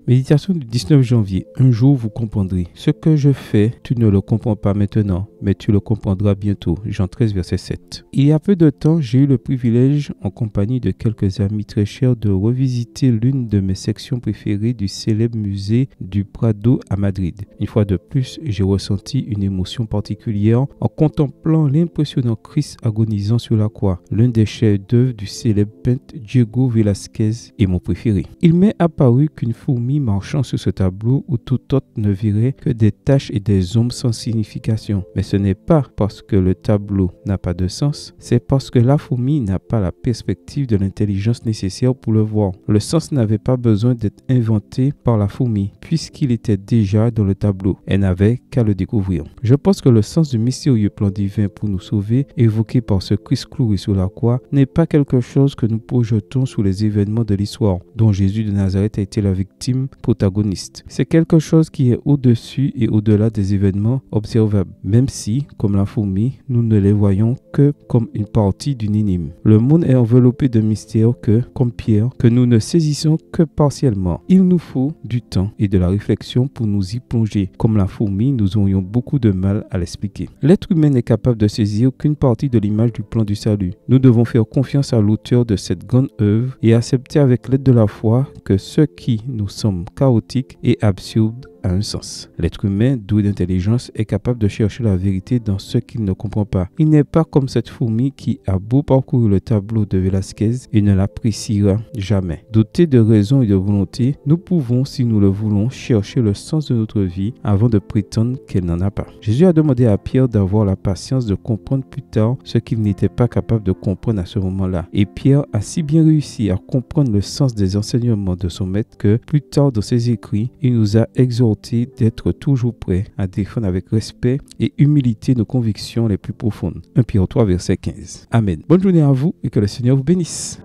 Méditation du 19 janvier. Un jour vous comprendrez. Ce que je fais, tu ne le comprends pas maintenant, mais tu le comprendras bientôt. Jean 13, verset 7. Il y a peu de temps, j'ai eu le privilège, en compagnie de quelques amis très chers, de revisiter l'une de mes sections préférées du célèbre musée du Prado à Madrid. Une fois de plus, j'ai ressenti une émotion particulière en contemplant l'impressionnant Christ agonisant sur la croix. L'un des chefs-d'œuvre du célèbre peintre Diego Velázquez est mon préféré. Il m'est apparu qu'une fourmi marchant sur ce tableau où tout autre ne verrait que des taches et des ombres sans signification. Mais ce n'est pas parce que le tableau n'a pas de sens, c'est parce que la fourmi n'a pas la perspective de l'intelligence nécessaire pour le voir. Le sens n'avait pas besoin d'être inventé par la fourmi, puisqu'il était déjà dans le tableau. Elle n'avait qu'à le découvrir. Je pense que le sens du mystérieux plan divin pour nous sauver, évoqué par ce Christ cloué sur la croix, n'est pas quelque chose que nous projetons sur les événements de l'histoire, dont Jésus de Nazareth a été la victime protagoniste. C'est quelque chose qui est au-dessus et au-delà des événements observables, même si, comme la fourmi, nous ne les voyons que comme une partie d'une énigme. Le monde est enveloppé de mystères que, comme Pierre, que nous ne saisissons que partiellement. Il nous faut du temps et de la réflexion pour nous y plonger. Comme la fourmi, nous aurions beaucoup de mal à l'expliquer. L'être humain n'est capable de saisir qu'une partie de l'image du plan du salut. Nous devons faire confiance à l'auteur de cette grande œuvre et accepter avec l'aide de la foi que ce qui nous semble chaotique et absurde a un sens. L'être humain, doué d'intelligence, est capable de chercher la vérité dans ce qu'il ne comprend pas. Il n'est pas comme cette fourmi qui a beau parcourir le tableau de Velázquez et ne l'appréciera jamais. Dotés de raison et de volonté, nous pouvons, si nous le voulons, chercher le sens de notre vie avant de prétendre qu'elle n'en a pas. Jésus a demandé à Pierre d'avoir la patience de comprendre plus tard ce qu'il n'était pas capable de comprendre à ce moment-là. Et Pierre a si bien réussi à comprendre le sens des enseignements de son maître que, plus tard dans ses écrits, il nous a exhortés d'être toujours prêts à défendre avec respect et humilité nos convictions les plus profondes. 1 Pierre 3, verset 15. Amen. Bonne journée à vous et que le Seigneur vous bénisse.